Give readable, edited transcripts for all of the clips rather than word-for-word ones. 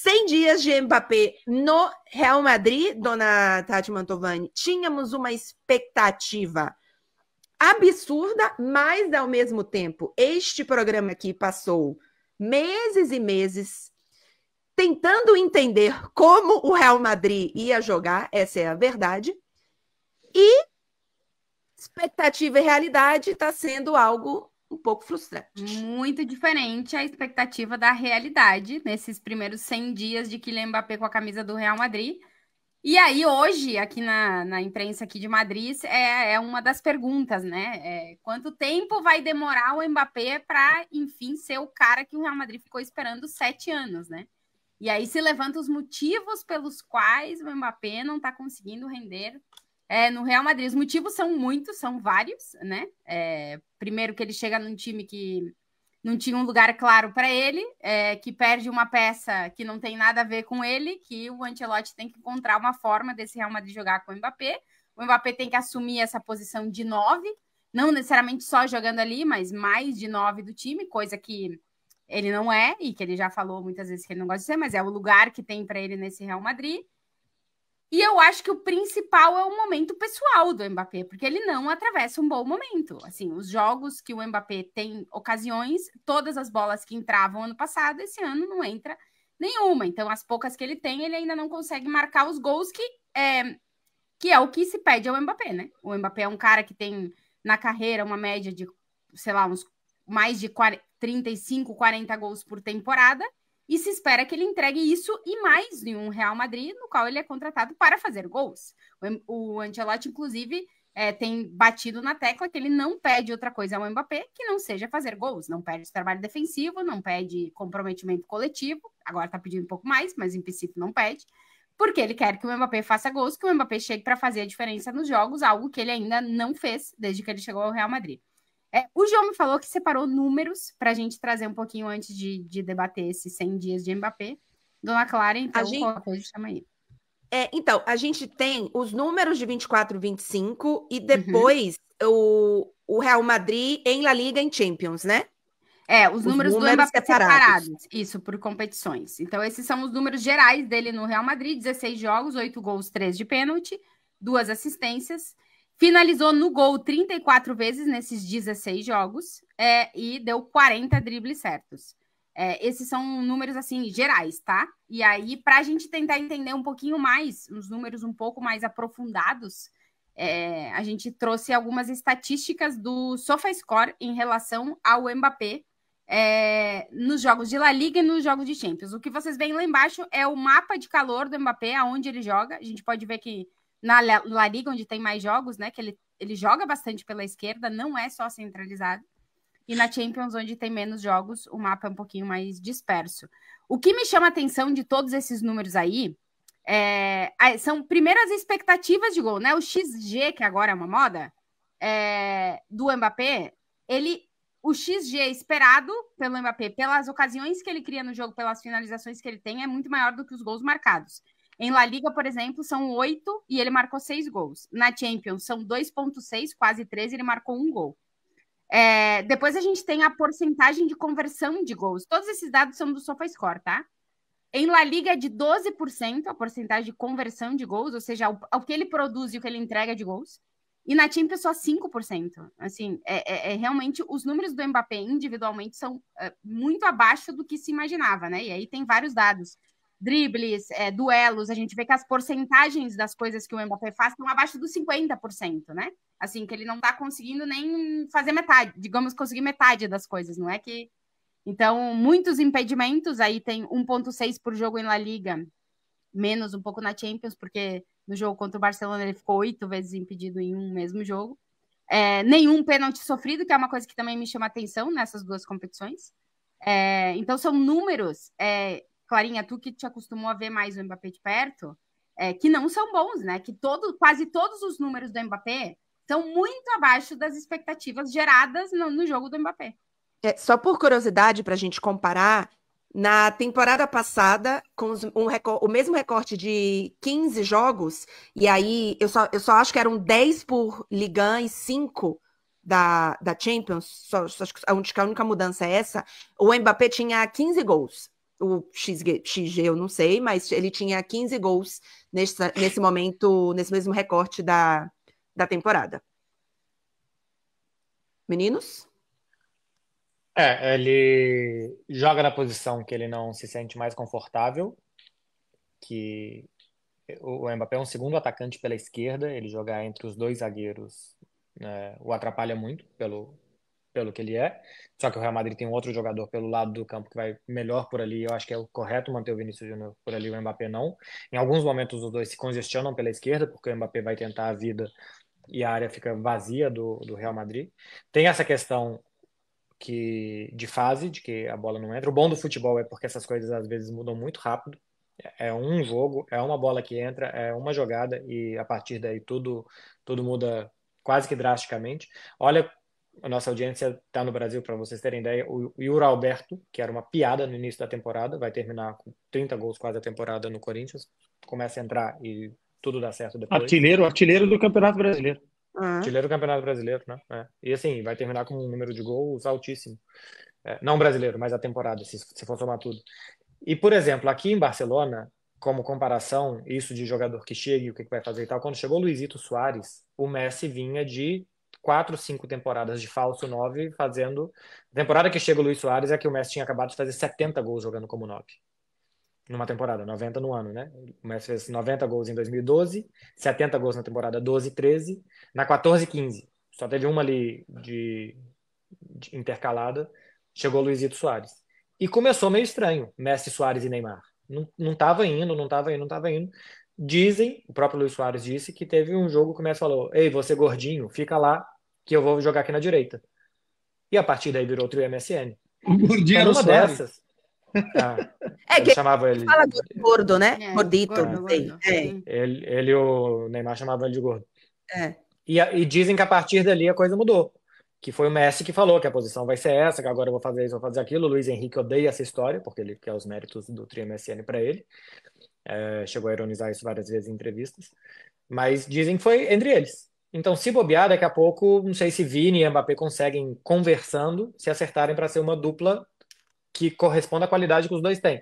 100 dias de Mbappé no Real Madrid, dona Tati Mantovani, tínhamos uma expectativa absurda, mas ao mesmo tempo, este programa aqui passou meses e meses tentando entender como o Real Madrid ia jogar, essa é a verdade, e expectativa e realidade está sendo algo um pouco frustrante. Muito diferente a expectativa da realidade nesses primeiros 100 dias de Kylian Mbappé com a camisa do Real Madrid. E aí, hoje, aqui na imprensa aqui de Madrid, é uma das perguntas, né? Quanto tempo vai demorar o Mbappé para, enfim, ser o cara que o Real Madrid ficou esperando 7 anos, né? E aí se levanta os motivos pelos quais o Mbappé não está conseguindo render no Real Madrid. Os motivos são muitos, são vários, né? Primeiro que ele chega num time que não tinha um lugar claro para ele, que perde uma peça que não tem nada a ver com ele, que o Ancelotti tem que encontrar uma forma desse Real Madrid jogar com o Mbappé. O Mbappé tem que assumir essa posição de 9, não necessariamente só jogando ali, mas mais de 9 do time, coisa que ele não é, e que ele já falou muitas vezes que ele não gosta de ser, mas é o lugar que tem para ele nesse Real Madrid. E eu acho que o principal é o momento pessoal do Mbappé, porque ele não atravessa um bom momento. Assim, os jogos que o Mbappé tem ocasiões, todas as bolas que entravam ano passado, esse ano não entra nenhuma. Então, as poucas que ele tem, ele ainda não consegue marcar os gols que é o que se pede ao Mbappé, né? O Mbappé é um cara que tem na carreira uma média de, sei lá, uns mais de 35, 40 gols por temporada, e se espera que ele entregue isso e mais em um Real Madrid, no qual ele é contratado para fazer gols. O Ancelotti, inclusive, tem batido na tecla que ele não pede outra coisa ao Mbappé que não seja fazer gols. Não pede trabalho defensivo, não pede comprometimento coletivo, agora está pedindo um pouco mais, mas em princípio não pede, porque ele quer que o Mbappé faça gols, que o Mbappé chegue para fazer a diferença nos jogos, algo que ele ainda não fez desde que ele chegou ao Real Madrid. O João me falou que separou números para a gente trazer um pouquinho antes de debater esses 100 dias de Mbappé. Dona Clara, então, qualquer coisa chama aí. Então, a gente tem os números de 24 e 25 e depois o Real Madrid em La Liga e em Champions, né? Os números do Mbappé separados. Isso, por competições. Então, esses são os números gerais dele no Real Madrid: 16 jogos, 8 gols, 3 de pênalti, 2 assistências. Finalizou no gol 34 vezes nesses 16 jogos e deu 40 dribles certos. Esses são números, assim, gerais, tá? E aí, para a gente tentar entender um pouquinho mais, uns números um pouco mais aprofundados, a gente trouxe algumas estatísticas do SofaScore em relação ao Mbappé nos jogos de La Liga e nos jogos de Champions. O que vocês veem lá embaixo é o mapa de calor do Mbappé, aonde ele joga. A gente pode ver que na La Liga, onde tem mais jogos, né, que ele joga bastante pela esquerda, não é só centralizado. E na Champions, onde tem menos jogos, o mapa é um pouquinho mais disperso. O que me chama a atenção de todos esses números aí são primeiro as expectativas de gol, né? O XG, que agora é uma moda, do Mbappé, o XG esperado pelo Mbappé, pelas ocasiões que ele cria no jogo, pelas finalizações que ele tem, é muito maior do que os gols marcados. Em La Liga, por exemplo, são 8 e ele marcou 6 gols. Na Champions, são 2,6, quase 13, ele marcou 1 gol. Depois a gente tem a porcentagem de conversão de gols. Todos esses dados são do SofaScore, tá? Em La Liga é de 12% a porcentagem de conversão de gols, ou seja, o que ele produz e o que ele entrega de gols. E na Champions só 5%. Assim, realmente, os números do Mbappé individualmente são muito abaixo do que se imaginava, né? E aí tem vários dados. Dribles, duelos, a gente vê que as porcentagens das coisas que o Mbappé faz estão abaixo dos 50%, né? Assim, que ele não tá conseguindo nem fazer metade, digamos, conseguir metade das coisas, não é que... Então, muitos impedimentos, aí tem 1,6 por jogo em La Liga, menos um pouco na Champions, porque no jogo contra o Barcelona ele ficou 8 vezes impedido em um mesmo jogo. Nenhum pênalti sofrido, que é uma coisa que também me chama atenção nessas duas competições. Então, são números... Clarinha, tu que te acostumou a ver mais o Mbappé de perto, que não são bons, né? Que quase todos os números do Mbappé são muito abaixo das expectativas geradas no jogo do Mbappé. Só por curiosidade, para a gente comparar, na temporada passada, com o mesmo recorte de 15 jogos, e aí eu só acho que eram 10 por Ligue 1 e 5 da Champions, acho que a única mudança é essa, o Mbappé tinha 15 gols. o XG eu não sei, mas ele tinha 15 gols nesse momento, nesse mesmo recorte da temporada. Meninos? Ele joga na posição que ele não se sente mais confortável, que o Mbappé é um segundo atacante pela esquerda, ele jogar entre os dois zagueiros, né, o atrapalha muito pelo que ele é. Só que o Real Madrid tem um outro jogador pelo lado do campo que vai melhor por ali. Eu acho que é o correto manter o Vinícius Júnior por ali, o Mbappé não. Em alguns momentos os dois se congestionam pela esquerda, porque o Mbappé vai tentar a vida e a área fica vazia do Real Madrid. Tem essa questão de fase, de que a bola não entra. O bom do futebol é porque essas coisas às vezes mudam muito rápido. É um jogo, é uma bola que entra, é uma jogada e a partir daí tudo muda quase que drasticamente. Olha, a nossa audiência está no Brasil, para vocês terem ideia. O Yuri Alberto, que era uma piada no início da temporada, vai terminar com 30 gols quase a temporada no Corinthians, começa a entrar e tudo dá certo depois. Artilheiro do Campeonato Brasileiro. Artilheiro do Campeonato Brasileiro, né? E assim, vai terminar com um número de gols altíssimo. Não brasileiro, mas a temporada, se for somar tudo. E, por exemplo, aqui em Barcelona, como comparação, isso de jogador que chega e o que vai fazer e tal, quando chegou o Luizito Soares, o Messi vinha de 4, 5 temporadas de falso 9, fazendo... A temporada que chega o Luiz Soares é que o Messi tinha acabado de fazer 70 gols jogando como 9. Numa temporada, 90 no ano, né? O Messi fez 90 gols em 2012, 70 gols na temporada 12-13, na 14-15. Só teve uma ali de intercalada, chegou o Luizito Soares. E começou meio estranho, Messi, Soares e Neymar. Não estava indo. Dizem, o próprio Luiz Soares disse que teve um jogo que o Messi falou: ei, você gordinho, fica lá que eu vou jogar aqui na direita. E a partir daí virou o trio MSN. O gordinho era uma dessas. Que chamava ele... fala gordo, né? Gordito. Gordo. Ele o Neymar chamava ele de gordo. E dizem que a partir dali a coisa mudou. Que foi o Messi que falou que a posição vai ser essa, que agora eu vou fazer isso, vou fazer aquilo. O Luiz Henrique odeia essa história, porque ele quer os méritos do trio MSN para ele. Chegou a ironizar isso várias vezes em entrevistas. Mas dizem que foi entre eles. Então, se bobear, daqui a pouco, não sei se Vini e Mbappé conseguem, conversando, se acertarem para ser uma dupla que corresponda à qualidade que os dois têm.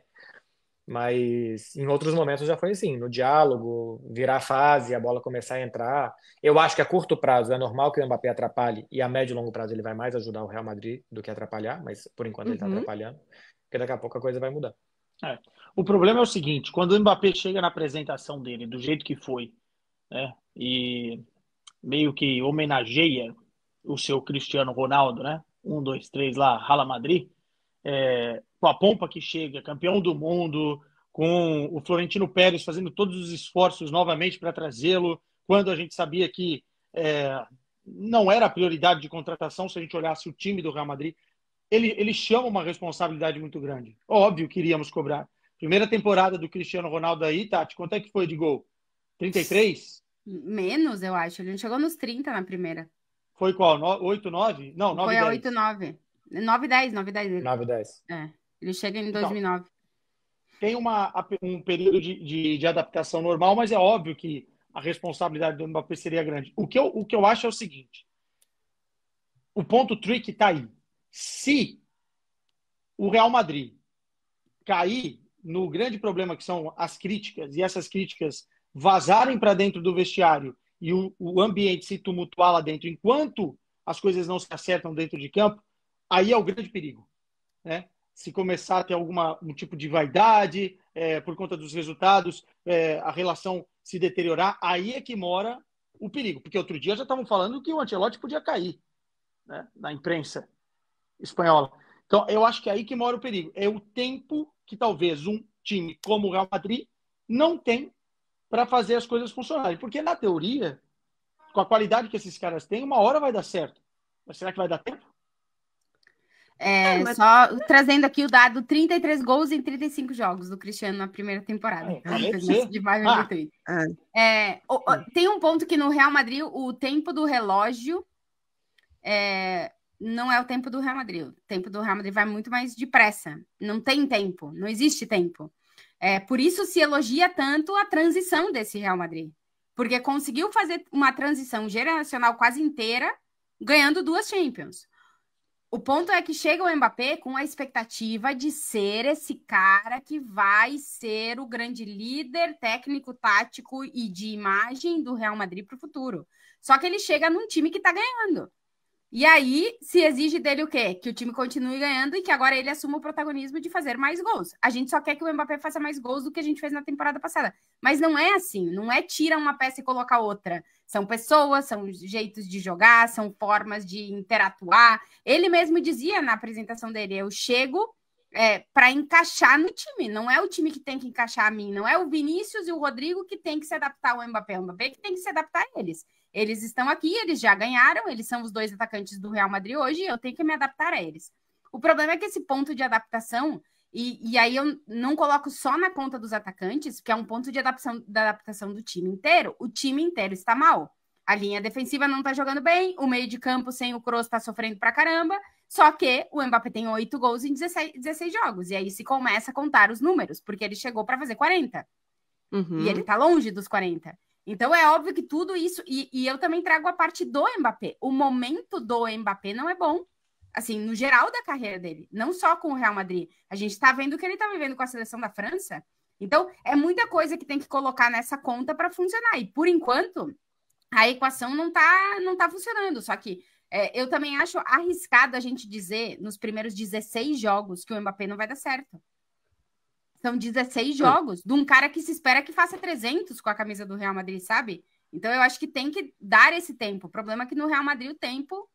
Mas em outros momentos já foi assim, no diálogo, virar a fase, a bola começar a entrar. Eu acho que a curto prazo é normal que o Mbappé atrapalhe e a médio e longo prazo ele vai mais ajudar o Real Madrid do que atrapalhar, mas por enquanto ele está atrapalhando, porque daqui a pouco a coisa vai mudar. O problema é o seguinte, quando o Mbappé chega na apresentação dele, do jeito que foi, né, e meio que homenageia o seu Cristiano Ronaldo, né? 1, 2, 3 lá, Rala Madrid, com a pompa que chega, campeão do mundo, com o Florentino Pérez fazendo todos os esforços novamente para trazê-lo, quando a gente sabia que não era a prioridade de contratação, se a gente olhasse o time do Real Madrid, ele chama uma responsabilidade muito grande. Óbvio que iríamos cobrar. Primeira temporada do Cristiano Ronaldo aí, Tati, quanto é que foi de gol? 33? Menos, eu acho. Ele não chegou nos 30 na primeira. Foi qual? 8, 9? Não, 9, foi 10. Foi a 8, 9. 9, 10. 9, 10. Ele chega em 2009. Tem um período de adaptação normal, mas é óbvio que a responsabilidade do Mbappé seria grande. O que eu acho é o seguinte. O ponto trick está aí. Se o Real Madrid cair no grande problema que são as críticas, e essas críticas vazarem para dentro do vestiário e o ambiente se tumultuar lá dentro, enquanto as coisas não se acertam dentro de campo, aí é o grande perigo, né? Se começar a ter um tipo de vaidade, por conta dos resultados, a relação se deteriorar, aí é que mora o perigo. Porque outro dia já estavam falando que o Ancelotti podia cair, né, na imprensa espanhola. Então, eu acho que é aí que mora o perigo. É o tempo que talvez um time como o Real Madrid não tem para fazer as coisas funcionarem. Porque, na teoria, com a qualidade que esses caras têm, uma hora vai dar certo. Mas será que vai dar tempo? Só trazendo aqui o dado: 33 gols em 35 jogos do Cristiano na primeira temporada. Tem um ponto que no Real Madrid o tempo do relógio não é o tempo do Real Madrid. O tempo do Real Madrid vai muito mais depressa. Não tem tempo, não existe tempo. Por isso se elogia tanto a transição desse Real Madrid. Porque conseguiu fazer uma transição geracional quase inteira, ganhando 2 Champions. O ponto é que chega o Mbappé com a expectativa de ser esse cara que vai ser o grande líder técnico, tático e de imagem do Real Madrid para o futuro. Só que ele chega num time que está ganhando. E aí se exige dele o quê? Que o time continue ganhando e que agora ele assuma o protagonismo de fazer mais gols. A gente só quer que o Mbappé faça mais gols do que a gente fez na temporada passada. Mas não é assim, não é tira uma peça e coloca outra. São pessoas, são jeitos de jogar, são formas de interatuar. Ele mesmo dizia na apresentação dele, eu chego para encaixar no time, não é o time que tem que encaixar a mim, não é o Vinícius e o Rodrigo que tem que se adaptar ao Mbappé, é o Mbappé que tem que se adaptar a eles. Eles estão aqui, eles já ganharam, eles são os 2 atacantes do Real Madrid hoje, eu tenho que me adaptar a eles. O problema é que esse ponto de adaptação, e aí eu não coloco só na conta dos atacantes, que é um ponto de adaptação do time inteiro, o time inteiro está mal. A linha defensiva não está jogando bem, o meio de campo sem o Kroos está sofrendo pra caramba, só que o Mbappé tem 8 gols em 16 jogos, e aí se começa a contar os números, porque ele chegou para fazer 40. E ele tá longe dos 40. Então é óbvio que tudo isso, e eu também trago a parte do Mbappé. O momento do Mbappé não é bom, assim, no geral da carreira dele, não só com o Real Madrid. A gente tá vendo o que ele tá vivendo com a seleção da França. Então é muita coisa que tem que colocar nessa conta para funcionar. E por enquanto a equação não tá funcionando. Só que eu também acho arriscado a gente dizer nos primeiros 16 jogos que o Mbappé não vai dar certo. São 16 jogos de um cara que se espera que faça 300 com a camisa do Real Madrid, sabe? Então eu acho que tem que dar esse tempo. O problema é que no Real Madrid o tempo,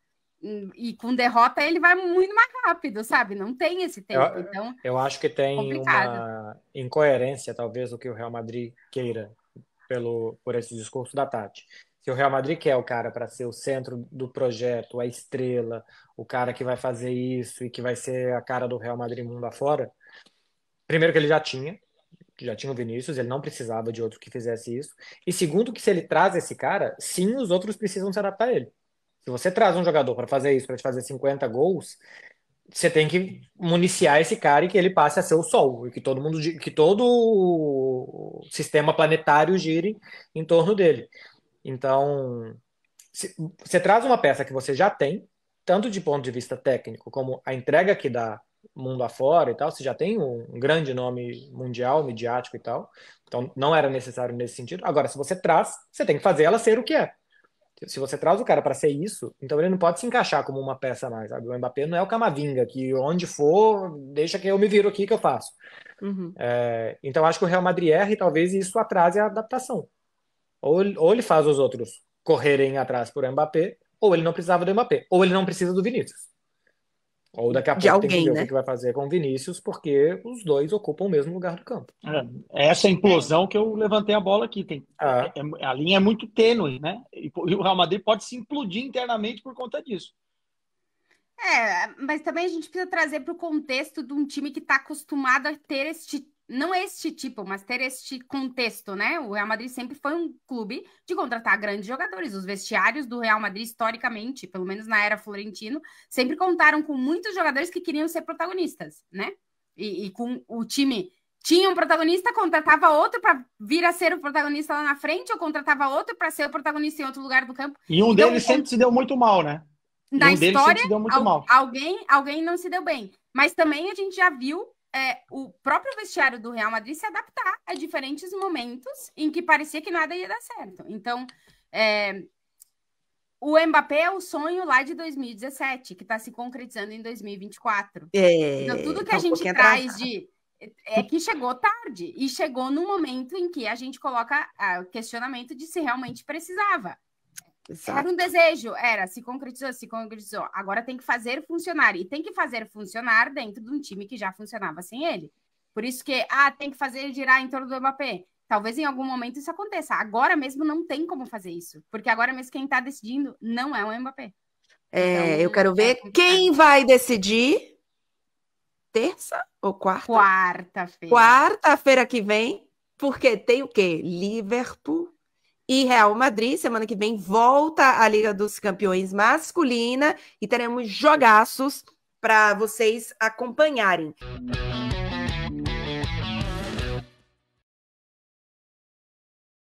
e com derrota ele vai muito mais rápido, sabe? Não tem esse tempo. Então, eu acho que tem complicado. uma incoerência, talvez, do que o Real Madrid queira por esse discurso da Tati. Se o Real Madrid quer o cara para ser o centro do projeto, a estrela, o cara que vai fazer isso e que vai ser a cara do Real Madrid mundo afora, primeiro que ele já tinha o Vinícius, ele não precisava de outro que fizesse isso. E segundo que se ele traz esse cara, sim, os outros precisam se adaptar a ele. Se você traz um jogador para fazer isso, para te fazer 50 gols, você tem que municiar esse cara e que ele passe a ser o sol, e que todo o sistema planetário gire em torno dele. Então, você traz uma peça que você já tem, tanto de ponto de vista técnico, como a entrega que dá mundo afora e tal, você já tem um grande nome mundial, midiático e tal, então não era necessário nesse sentido. Agora, se você traz, você tem que fazer ela ser o que é. Se você traz o cara para ser isso, então ele não pode se encaixar como uma peça a mais, sabe? O Mbappé não é o Camavinga, que onde for, deixa que eu me viro aqui que eu faço. Então acho que o Real Madrid erra e talvez isso atrase a adaptação. Ou ele faz os outros correrem atrás por Mbappé, ou ele não precisava do Mbappé, ou ele não precisa do Vinícius. Ou daqui a pouco tem que ver o que vai fazer com o Vinícius, porque os dois ocupam o mesmo lugar do campo. Essa implosão que eu levantei a bola aqui. A linha é muito tênue, né? E o Real Madrid pode se implodir internamente por conta disso. Mas também a gente precisa trazer para o contexto de um time que está acostumado a ter mas ter este contexto, né? O Real Madrid sempre foi um clube de contratar grandes jogadores. Os vestiários do Real Madrid, historicamente, pelo menos na era Florentino, sempre contaram com muitos jogadores que queriam ser protagonistas, né? E com o time tinha um protagonista, contratava outro para vir a ser o protagonista lá na frente, ou contratava outro para ser o protagonista em outro lugar do campo. E um deles sempre se deu muito mal, né? Na história, alguém não se deu bem. Mas também a gente já viu o próprio vestiário do Real Madrid se adaptar a diferentes momentos em que parecia que nada ia dar certo. Então, o Mbappé é o sonho lá de 2017, que está se concretizando em 2024. Então, tudo que a gente traz que chegou tarde e chegou no momento em que a gente coloca o questionamento de se realmente precisava. Exato. Era um desejo, se concretizou. Agora tem que fazer funcionar. E tem que fazer funcionar dentro de um time que já funcionava sem ele. Por isso que, tem que fazer girar em torno do Mbappé. Talvez em algum momento isso aconteça. Agora mesmo não tem como fazer isso. Porque agora mesmo quem está decidindo não é o Mbappé. Então, eu quero ver quem vai decidir. Terça ou quarta? Quarta-feira. Quarta-feira que vem. Porque tem o quê? Liverpool e Real Madrid. Semana que vem volta a Liga dos Campeões masculina e teremos jogaços para vocês acompanharem.